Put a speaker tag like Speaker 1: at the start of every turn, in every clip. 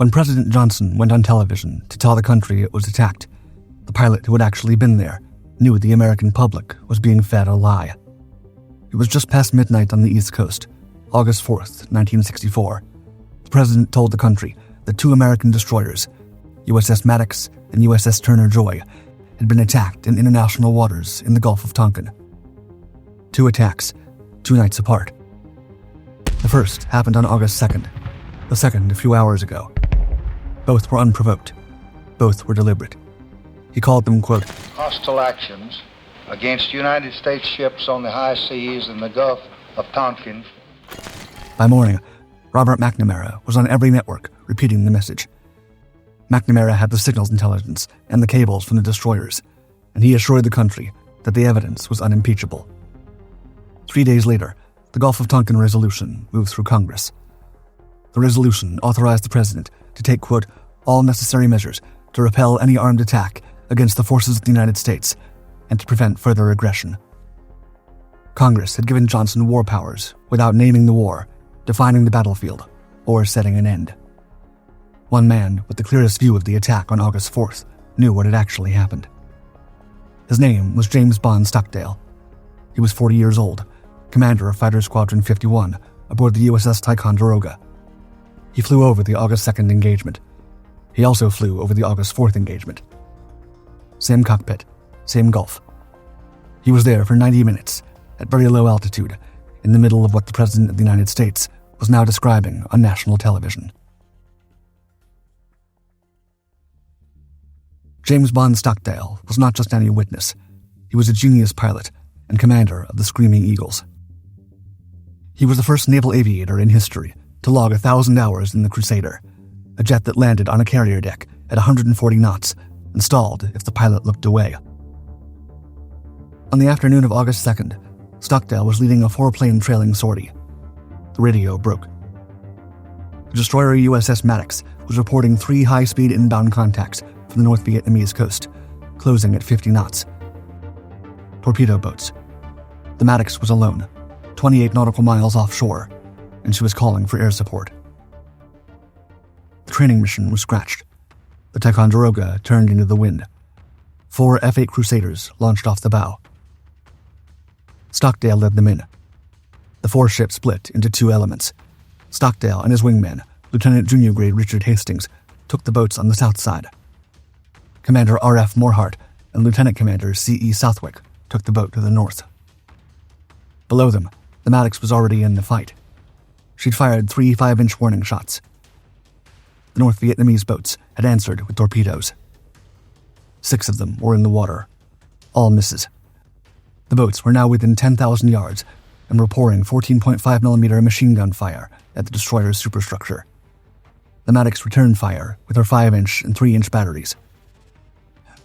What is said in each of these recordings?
Speaker 1: When President Johnson went on television to tell the country it was attacked, the pilot who had actually been there knew the American public was being fed a lie. It was just past midnight on the East Coast, August 4th, 1964. The president told the country that 2 American destroyers, USS Maddox and USS Turner Joy, had been attacked in international waters in the Gulf of Tonkin. 2 attacks, 2 nights apart. The first happened on August 2nd, the second a few hours ago. Both were unprovoked. Both were deliberate. He called them, quote,
Speaker 2: hostile actions against United States ships on the high seas in the Gulf of Tonkin.
Speaker 1: By morning, Robert McNamara was on every network repeating the message. McNamara had the signals intelligence and the cables from the destroyers, and he assured the country that the evidence was unimpeachable. 3 days later, the Gulf of Tonkin Resolution moved through Congress. The resolution authorized the president to take, quote, all necessary measures to repel any armed attack against the forces of the United States and to prevent further aggression. Congress had given Johnson war powers without naming the war, defining the battlefield, or setting an end. One man with the clearest view of the attack on August 4th knew what had actually happened. His name was James Stockdale. He was 40 years old, commander of Fighter Squadron 51 aboard the USS Ticonderoga. He flew over the August 2nd engagement. He also flew over the August 4th engagement. Same cockpit, same Gulf. He was there for 90 minutes, at very low altitude, in the middle of what the President of the United States was now describing on national television. James Stockdale was not just any witness. He was a genius pilot and commander of the Screaming Eagles. He was the first naval aviator in history to log 1,000 hours in the Crusader, a jet that landed on a carrier deck at 140 knots and stalled if the pilot looked away. On the afternoon of August 2nd, Stockdale was leading a 4-plane trailing sortie. The radio broke. The destroyer USS Maddox was reporting 3 high-speed inbound contacts from the North Vietnamese coast, closing at 50 knots. Torpedo boats. The Maddox was alone, 28 nautical miles offshore, and she was calling for air support. The training mission was scratched. The Ticonderoga turned into the wind. 4 F-8 Crusaders launched off the bow. Stockdale led them in. The 4 ships split into 2 elements. Stockdale and his wingman, Lieutenant Junior Grade Richard Hastings, took the boats on the south side. Commander R.F. Morehart and Lieutenant Commander C.E. Southwick took the boat to the north. Below them, the Maddox was already in the fight. She'd fired 3 5-inch warning shots. The North Vietnamese boats had answered with torpedoes. 6 of them were in the water, all misses. The boats were now within 10,000 yards and were pouring 14.5mm machine gun fire at the destroyer's superstructure. The Maddox returned fire with her 5-inch and 3-inch batteries.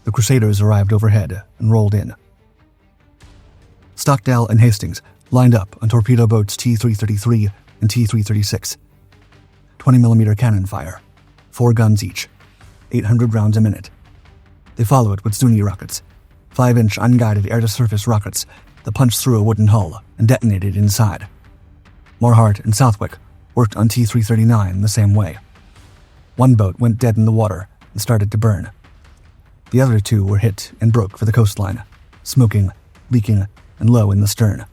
Speaker 1: The Crusaders arrived overhead and rolled in. Stockdale and Hastings lined up on torpedo boats T-333 and T-336. 20mm cannon fire, 4 guns each, 800 rounds a minute. They followed with Zuni rockets, 5-inch unguided air-to-surface rockets that punched through a wooden hull and detonated inside. Morehart and Southwick worked on T-339 the same way. One boat went dead in the water and started to burn. The other 2 were hit and broke for the coastline, smoking, leaking, and low in the stern.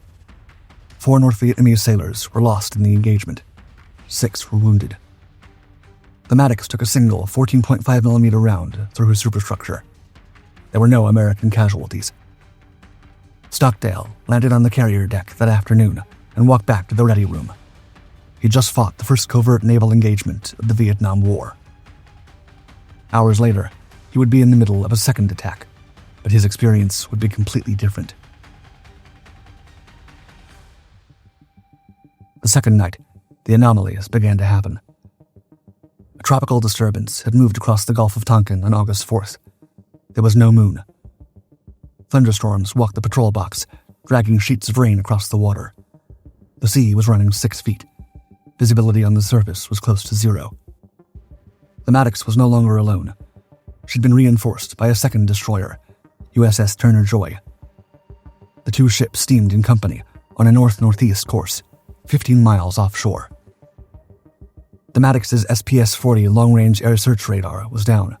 Speaker 1: 4 North Vietnamese sailors were lost in the engagement. 6 were wounded. The Maddox took a single 14.5mm round through her superstructure. There were no American casualties. Stockdale landed on the carrier deck that afternoon and walked back to the ready room. He just fought the first covert naval engagement of the Vietnam War. Hours later, he would be in the middle of a second attack, but his experience would be completely different. The second night, the anomalies began to happen. A tropical disturbance had moved across the Gulf of Tonkin on August 4th. There was no moon. Thunderstorms walked the patrol box, dragging sheets of rain across the water. The sea was running 6 feet. Visibility on the surface was close to 0. The Maddox was no longer alone. She'd been reinforced by a second destroyer, USS Turner Joy. The 2 ships steamed in company on a north-northeast course, 15 miles offshore. The Maddox's SPS-40 long-range air search radar was down.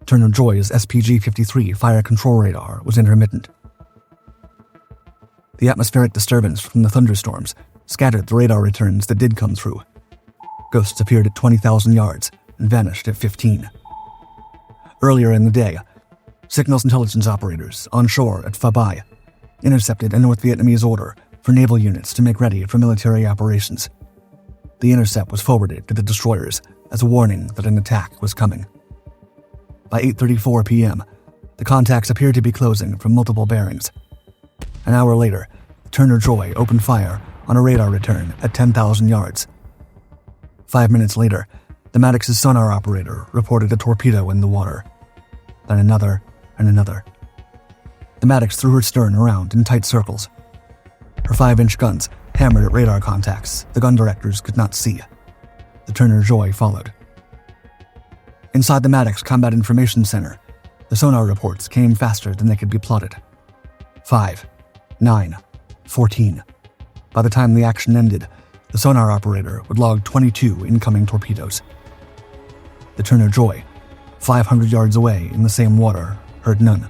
Speaker 1: Turner Joy's SPG-53 fire control radar was intermittent. The atmospheric disturbance from the thunderstorms scattered the radar returns that did come through. Ghosts appeared at 20,000 yards and vanished at 15. Earlier in the day, signals intelligence operators on shore at Pha Bai intercepted a North Vietnamese order for naval units to make ready for military operations. The intercept was forwarded to the destroyers as a warning that an attack was coming. By 8:34 p.m., the contacts appeared to be closing from multiple bearings. An hour later, Turner Joy opened fire on a radar return at 10,000 yards. 5 minutes later, the Maddox's sonar operator reported a torpedo in the water. Then another and another. The Maddox threw her stern around in tight circles. Her 5-inch guns hammered at radar contacts the gun directors could not see. The Turner Joy followed. Inside the Maddox Combat Information Center, the sonar reports came faster than they could be plotted. 5, 9, 14. By the time the action ended, the sonar operator would log 22 incoming torpedoes. The Turner Joy, 500 yards away in the same water, heard none.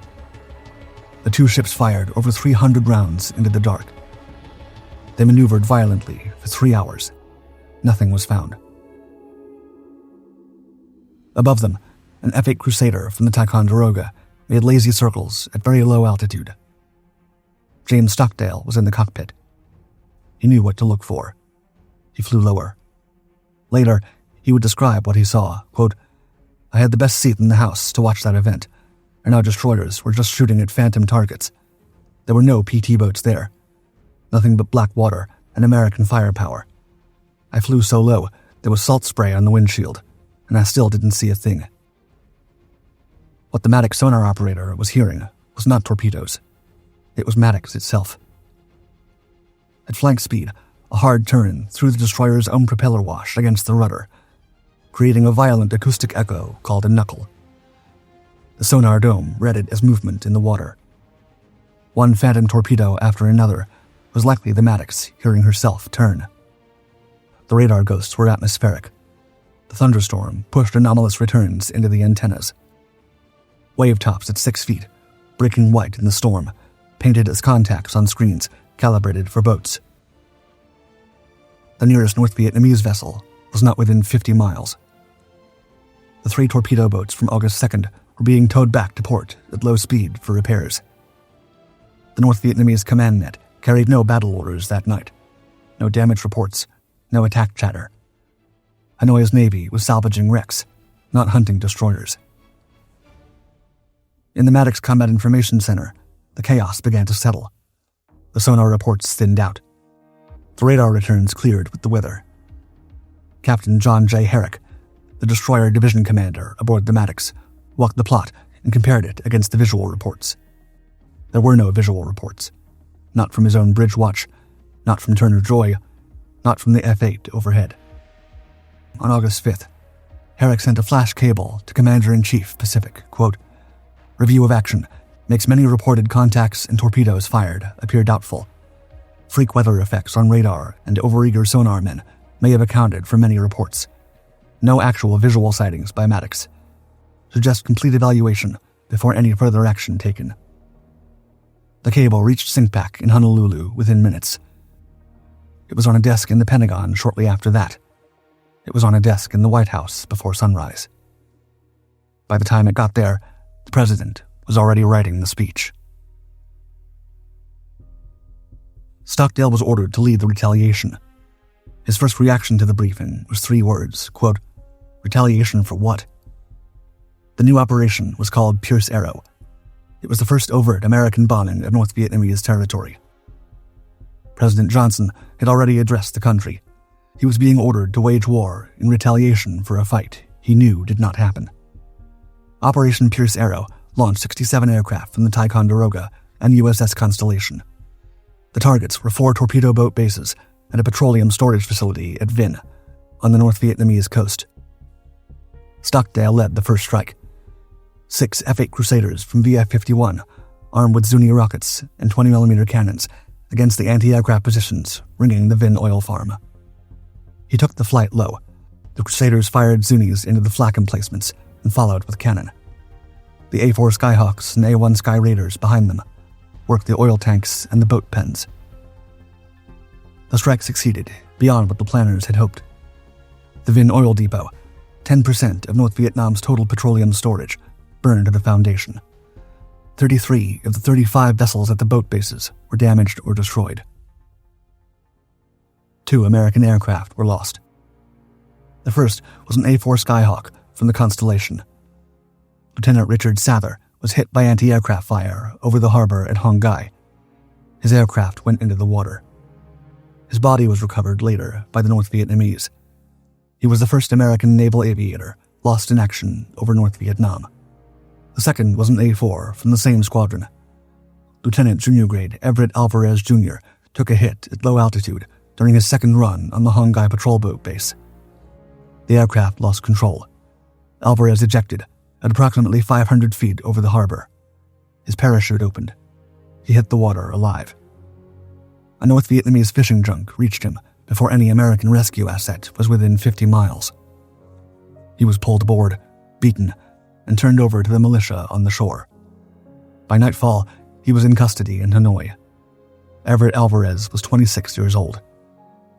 Speaker 1: The two ships fired over 300 rounds into the dark. They maneuvered violently for 3 hours. Nothing was found. Above them, an F-8 Crusader from the Ticonderoga made lazy circles at very low altitude. James Stockdale was in the cockpit. He knew what to look for. He flew lower. Later, he would describe what he saw. Quote, "I had the best seat in the house to watch that event, and our destroyers were just shooting at phantom targets. There were no PT boats there. Nothing but black water and American firepower. I flew so low, there was salt spray on the windshield, and I still didn't see a thing." What the Maddox sonar operator was hearing was not torpedoes. It was Maddox itself. At flank speed, a hard turn threw the destroyer's own propeller wash against the rudder, creating a violent acoustic echo called a knuckle. The sonar dome read it as movement in the water. One phantom torpedo after another was likely the Maddox hearing herself turn. The radar ghosts were atmospheric. The thunderstorm pushed anomalous returns into the antennas. Wave tops at 6 feet, breaking white in the storm, painted as contacts on screens calibrated for boats. The nearest North Vietnamese vessel was not within 50 miles. The 3 torpedo boats from August 2nd were being towed back to port at low speed for repairs. The North Vietnamese command net carried no battle orders that night. No damage reports, no attack chatter. Hanoi's navy was salvaging wrecks, not hunting destroyers. In the Maddox Combat Information Center, the chaos began to settle. The sonar reports thinned out. The radar returns cleared with the weather. Captain John J. Herrick, the destroyer division commander aboard the Maddox, walked the plot and compared it against the visual reports. There were no visual reports. Not from his own bridge watch, not from Turner Joy, not from the F-8 overhead. On August 5th, Herrick sent a flash cable to Commander-in-Chief Pacific, quote, "Review of action makes many reported contacts and torpedoes fired appear doubtful. Freak weather effects on radar and overeager sonar men may have accounted for many reports. No actual visual sightings by Maddox. Suggest complete evaluation before any further action taken." The cable reached SINCPAC in Honolulu within minutes. It was on a desk in the Pentagon shortly after that. It was on a desk in the White House before sunrise. By the time it got there, the president was already writing the speech. Stockdale was ordered to lead the retaliation. His first reaction to the briefing was 3 words, quote, "Retaliation for what?" The new operation was called Pierce Arrow. It was the first overt American bombing of North Vietnamese territory. President Johnson had already addressed the country. He was being ordered to wage war in retaliation for a fight he knew did not happen. Operation Pierce Arrow launched 67 aircraft from the Ticonderoga and USS Constellation. The targets were 4 torpedo boat bases and a petroleum storage facility at Vinh, on the North Vietnamese coast. Stockdale led the first strike. 6 F-8 Crusaders from VF-51, armed with Zuni rockets and 20mm cannons, against the anti-aircraft positions ringing the Vinh oil farm. He took the flight low, The Crusaders fired Zunis into the flak emplacements and followed with cannon. The A-4 Skyhawks and A-1 Sky Raiders behind them worked the oil tanks and the boat pens. The strike succeeded beyond what the planners had hoped. The Vinh Oil Depot, 10% of North Vietnam's total petroleum storage, burned to the foundation. 33 of the 35 vessels at the boat bases were damaged or destroyed. 2 American aircraft were lost. The first was an A-4 Skyhawk from the Constellation. Lieutenant Richard Sather was hit by anti-aircraft fire over the harbor at Hong Gai. His aircraft went into the water. His body was recovered later by the North Vietnamese. He was the first American naval aviator lost in action over North Vietnam. The second was an A-4 from the same squadron. Lieutenant Junior Grade Everett Alvarez Jr. took a hit at low altitude during his second run on the Hong Gai patrol boat base. The aircraft lost control. Alvarez ejected at approximately 500 feet over the harbor. His parachute opened. He hit the water alive. A North Vietnamese fishing junk reached him before any American rescue asset was within 50 miles. He was pulled aboard, beaten, and turned over to the militia on the shore. By nightfall, he was in custody in Hanoi. Everett Alvarez was 26 years old.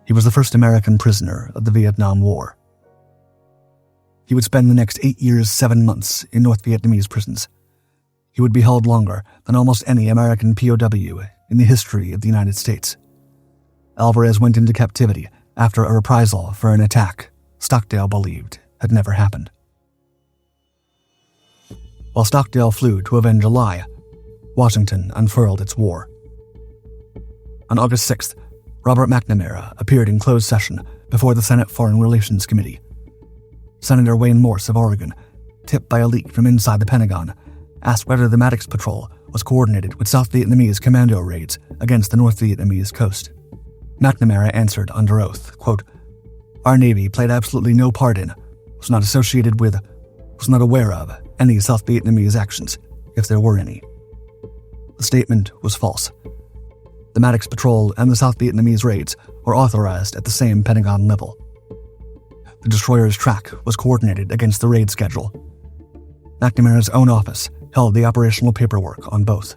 Speaker 1: He was the first American prisoner of the Vietnam War. He would spend the next 8 years, 7 months in North Vietnamese prisons. He would be held longer than almost any American POW in the history of the United States. Alvarez went into captivity after a reprisal for an attack Stockdale believed had never happened. While Stockdale flew to avenge a lie, Washington unfurled its war. On August 6th, Robert McNamara appeared in closed session before the Senate Foreign Relations Committee. Senator Wayne Morse of Oregon, tipped by a leak from inside the Pentagon, asked whether the Maddox Patrol was coordinated with South Vietnamese commando raids against the North Vietnamese coast. McNamara answered under oath, quote, "Our Navy played absolutely no part in, was not associated with, was not aware of any South Vietnamese actions, if there were any." The statement was false. The Maddox Patrol and the South Vietnamese raids were authorized at the same Pentagon level. The destroyer's track was coordinated against the raid schedule. McNamara's own office held the operational paperwork on both.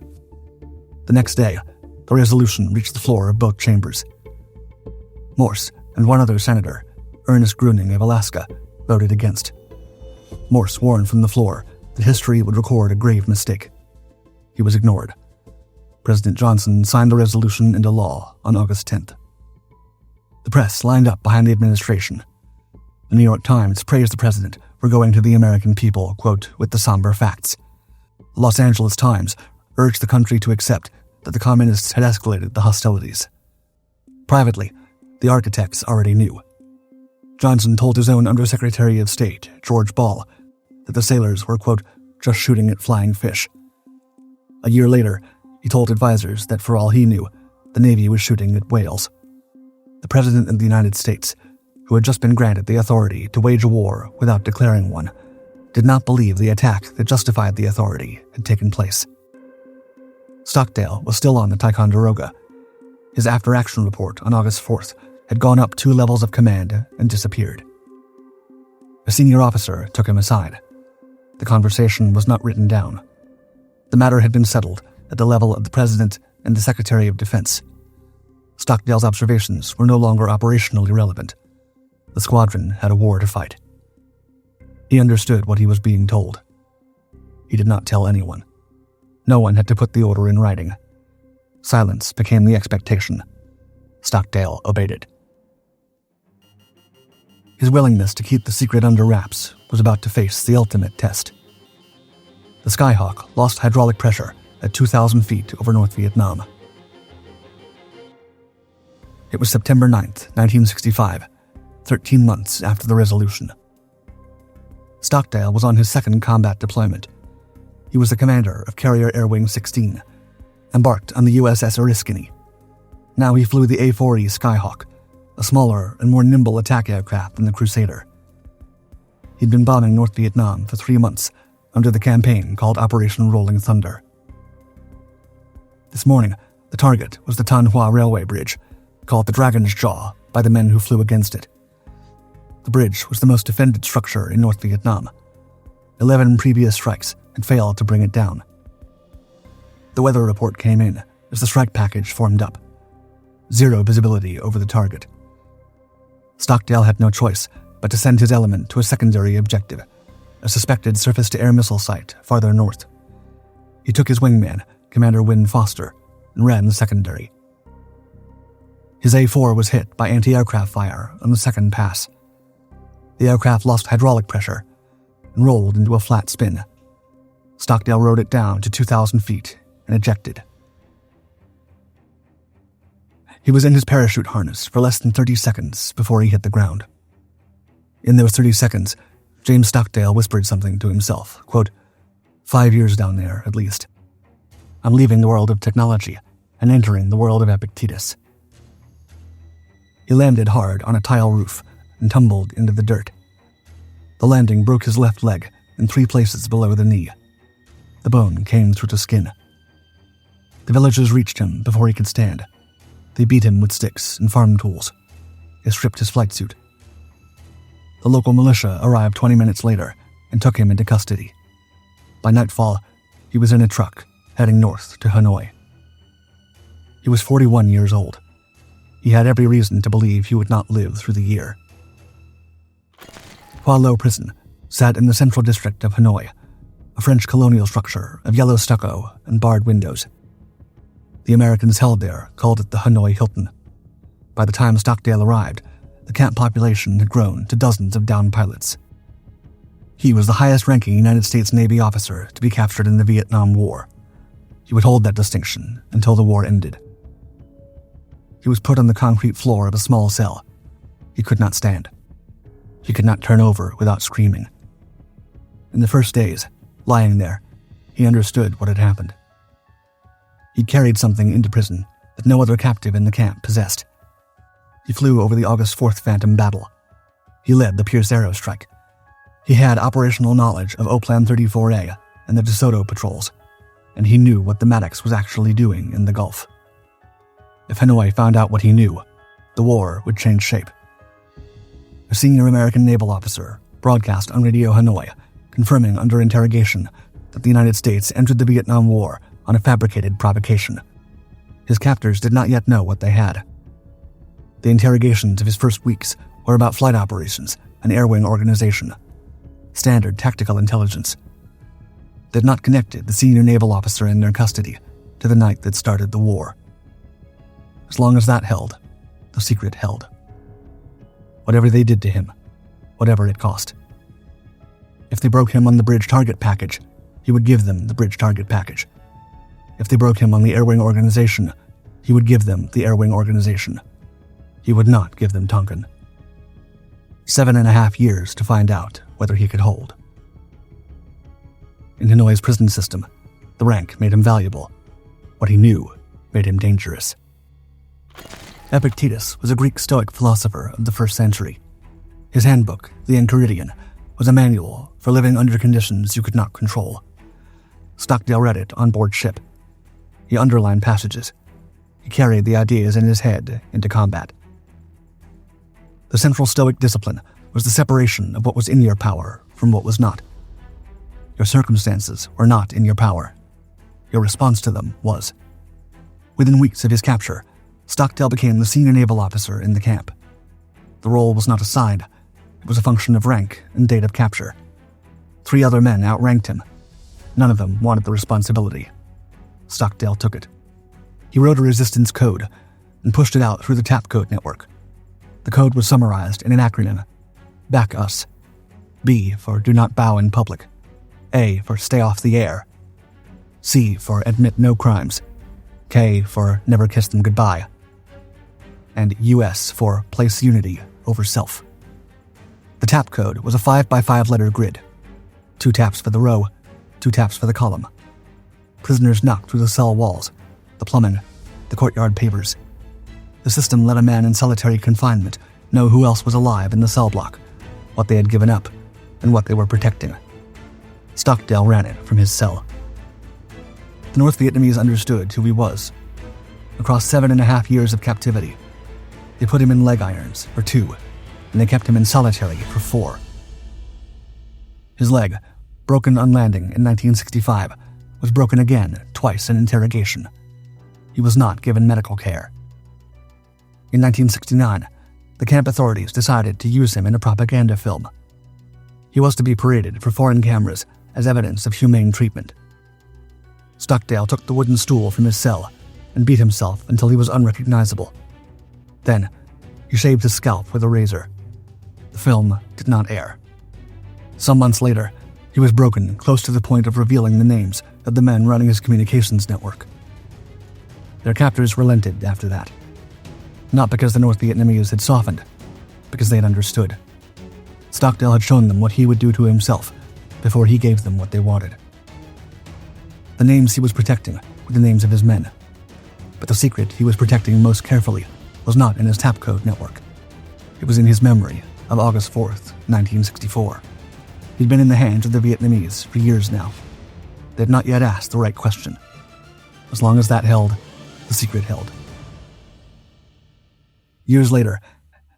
Speaker 1: The next day, the resolution reached the floor of both chambers. Morse and one other senator, Ernest Gruning of Alaska, voted against. Morse warned from the floor that history would record a grave mistake. He was ignored. President Johnson signed the resolution into law on August 10th. The press lined up behind the administration. The New York Times praised the president for going to the American people, quote, with the somber facts. The Los Angeles Times urged the country to accept that the communists had escalated the hostilities. Privately, the architects already knew. Johnson told his own Undersecretary of State, George Ball, that the sailors were, quote, just shooting at flying fish. A year later, he told advisors that for all he knew, the Navy was shooting at whales. The President of the United States, who had just been granted the authority to wage a war without declaring one, did not believe the attack that justified the authority had taken place. Stockdale was still on the Ticonderoga. His after-action report on August 4th had gone up 2 levels of command and disappeared. A senior officer took him aside. The conversation was not written down. The matter had been settled at the level of the President and the Secretary of Defense. Stockdale's observations were no longer operationally relevant. The squadron had a war to fight. He understood what he was being told. He did not tell anyone. No one had to put the order in writing. Silence became the expectation. Stockdale obeyed it. His willingness to keep the secret under wraps was about to face the ultimate test. The Skyhawk lost hydraulic pressure at 2,000 feet over North Vietnam. It was September 9th, 1965, 13 months after the resolution. Stockdale was on his second combat deployment. He was the commander of Carrier Air Wing 16, embarked on the USS Oriskany. Now he flew the A-4E Skyhawk, a smaller and more nimble attack aircraft than the Crusader. He'd been bombing North Vietnam for 3 months under the campaign called Operation Rolling Thunder. This morning, the target was the Tan Hoa Railway Bridge, called the Dragon's Jaw by the men who flew against it. The bridge was the most defended structure in North Vietnam. 11 previous strikes had failed to bring it down. The weather report came in as the strike package formed up. 0 visibility over the target. Stockdale had no choice but to send his element to a secondary objective, a suspected surface-to-air missile site farther north. He took his wingman, Commander Wynne Foster, and ran the secondary. His A-4 was hit by anti-aircraft fire on the second pass. The aircraft lost hydraulic pressure and rolled into a flat spin. Stockdale rode it down to 2,000 feet and ejected. He was in his parachute harness for less than 30 seconds before he hit the ground. In those 30 seconds, James Stockdale whispered something to himself, quote, 5 years down there, at least. I'm leaving the world of technology and entering the world of Epictetus. He landed hard on a tile roof and tumbled into the dirt. The landing broke his left leg in 3 places below the knee. The bone came through the skin. The villagers reached him before he could stand. They beat him with sticks and farm tools. They stripped his flight suit. The local militia arrived 20 minutes later and took him into custody. By nightfall, he was in a truck heading north to Hanoi. He was 41 years old. He had every reason to believe he would not live through the year. Hoa Lo Prison sat in the central district of Hanoi, a French colonial structure of yellow stucco and barred windows. The Americans held there called it the Hanoi Hilton. By the time Stockdale arrived, the camp population had grown to dozens of downed pilots. He was the highest-ranking United States Navy officer to be captured in the Vietnam War. He would hold that distinction until the war ended. He was put on the concrete floor of a small cell. He could not stand. He could not turn over without screaming. In the first days, lying there, he understood what had happened. He carried something into prison that no other captive in the camp possessed. He flew over the August 4th Phantom battle. He led the Pierce Arrow strike. He had operational knowledge of O-Plan 34A and the DeSoto patrols, and he knew what the Maddox was actually doing in the Gulf. If Hanoi found out what he knew, the war would change shape. A senior American naval officer broadcast on Radio Hanoi, confirming under interrogation that the United States entered the Vietnam War on a fabricated provocation. His captors did not yet know what they had. The interrogations of his first weeks were about flight operations and air wing organization, standard tactical intelligence. They had not connected the senior naval officer in their custody to the night that started the war. As long as that held, the secret held. Whatever they did to him, whatever it cost. If they broke him on the bridge target package, he would give them the bridge target package. If they broke him on the air wing organization, he would give them the air wing organization. He would not give them Tonkin. 7.5 years to find out whether he could hold. In Hanoi's prison system, the rank made him valuable. What he knew made him dangerous. Epictetus was a Greek Stoic philosopher of the 1st century. His handbook, the Enchiridion, was a manual for living under conditions you could not control. Stockdale read it on board ship. He underlined passages. He carried the ideas in his head into combat. The central Stoic discipline was the separation of what was in your power from what was not. Your circumstances were not in your power. Your response to them was. Within weeks of his capture, Stockdale became the senior naval officer in the camp. The role was not assigned. It was a function of rank and date of capture. 3 other men outranked him. None of them wanted the responsibility. Stockdale took it. He wrote a resistance code and pushed it out through the tap code network. The code was summarized in an acronym: Back Us. B for Do Not Bow in Public. A for Stay Off the Air. C for Admit No Crimes. K for Never Kiss Them Goodbye. And US for Place Unity over Self. The tap code was a 5x5 letter grid. 2 taps for the row, 2 taps for the column. Prisoners knocked through the cell walls, the plumbing, the courtyard pavers. The system let a man in solitary confinement know who else was alive in the cell block, what they had given up, and what they were protecting. Stockdale ran it from his cell. The North Vietnamese understood who he was. Across 7.5 years of captivity, they put him in leg irons for 2, and they kept him in solitary for 4. His leg, broken on landing in 1965, was broken again twice in interrogation. He was not given medical care. In 1969, the camp authorities decided to use him in a propaganda film. He was to be paraded for foreign cameras as evidence of humane treatment. Stockdale took the wooden stool from his cell and beat himself until he was unrecognizable. Then, he shaved his scalp with a razor. The film did not air. Some months later, he was broken close to the point of revealing the names of the men running his communications network. Their captors relented after that. Not because the North Vietnamese had softened, because they had understood. Stockdale had shown them what he would do to himself before he gave them what they wanted. The names he was protecting were the names of his men. But the secret he was protecting most carefully was not in his tapcode network. It was in his memory of August 4th, 1964. He'd been in the hands of the Vietnamese for years now. They had not yet asked the right question. As long as that held, the secret held. Years later,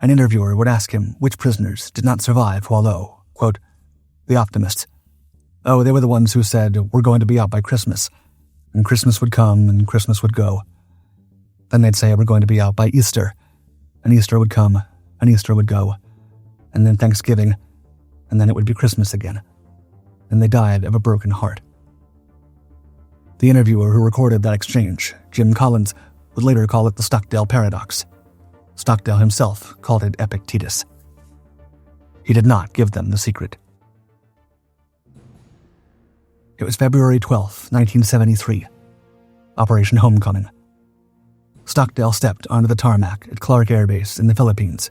Speaker 1: an interviewer would ask him which prisoners did not survive while, quote, the optimists. Oh, they were the ones who said, we're going to be out by Christmas. And Christmas would come and Christmas would go. Then they'd say, we're going to be out by Easter. And Easter would come and Easter would go. And then Thanksgiving. And then it would be Christmas again. And they died of a broken heart. The interviewer who recorded that exchange, Jim Collins, would later call it the Stockdale paradox. Stockdale himself called it Epictetus. He did not give them the secret. It was February 12, 1973. Operation Homecoming. Stockdale stepped onto the tarmac at Clark Air Base in the Philippines.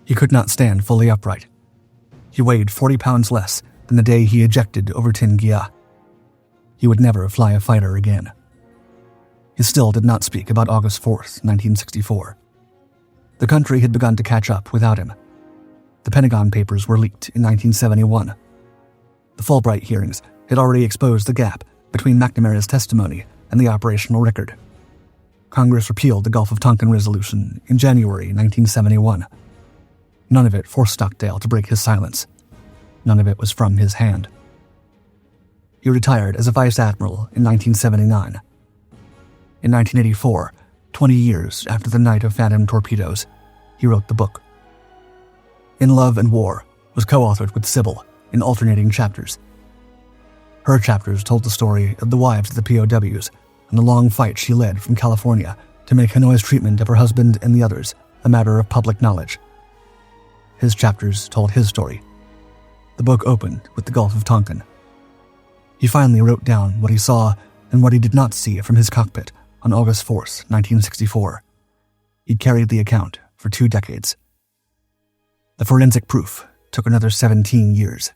Speaker 1: He could not stand fully upright. He weighed 40 pounds less than the day he ejected over Tingia. He would never fly a fighter again. He still did not speak about August 4th, 1964. The country had begun to catch up without him. The Pentagon Papers were leaked in 1971. The Fulbright hearings had already exposed the gap between McNamara's testimony and the operational record. Congress repealed the Gulf of Tonkin Resolution in January 1971. None of it forced Stockdale to break his silence. None of it was from his hand. He retired as a vice admiral in 1979. In 1984, 20 years after the night of Phantom torpedoes, he wrote the book. In Love and War was co-authored with Sybil in alternating chapters. Her chapters told the story of the wives of the POWs and the long fight she led from California to make Hanoi's treatment of her husband and the others a matter of public knowledge. His chapters told his story. The book opened with the Gulf of Tonkin. He finally wrote down what he saw and what he did not see from his cockpit on August 4th, 1964. He'd carried the account for 2 decades. The forensic proof took another 17 years.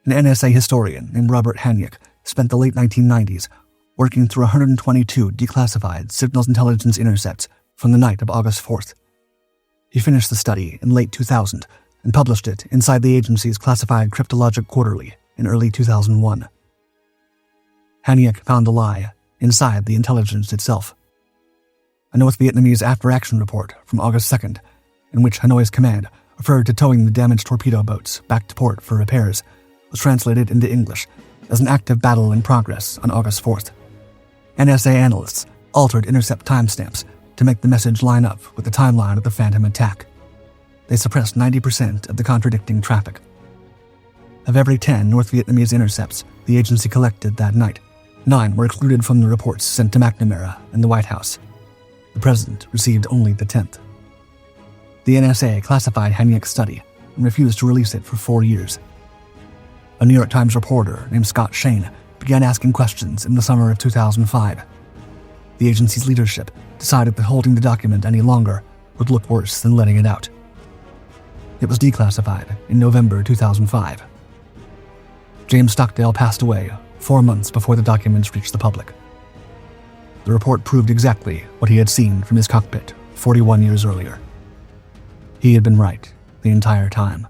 Speaker 1: An NSA historian named Robert Haniek spent the late 1990s working through 122 declassified signals intelligence intercepts from the night of August 4th. He finished the study in late 2000 and published it inside the agency's classified Cryptologic Quarterly in early 2001. Haniek found a lie inside the intelligence itself. A North Vietnamese after-action report from August 2nd, in which Hanoi's command referred to towing the damaged torpedo boats back to port for repairs, was translated into English as an active battle in progress on August 4th. NSA analysts altered intercept timestamps to make the message line up with the timeline of the Phantom attack. They suppressed 90% of the contradicting traffic. Of every 10 North Vietnamese intercepts the agency collected that night, 9 were excluded from the reports sent to McNamara and the White House. The president received only the 10th. The NSA classified Haniek's study and refused to release it for 4 years. A New York Times reporter named Scott Shane began asking questions in the summer of 2005. The agency's leadership decided that holding the document any longer would look worse than letting it out. It was declassified in November 2005. James Stockdale passed away 4 months before the documents reached the public. The report proved exactly what he had seen from his cockpit 41 years earlier. He had been right the entire time.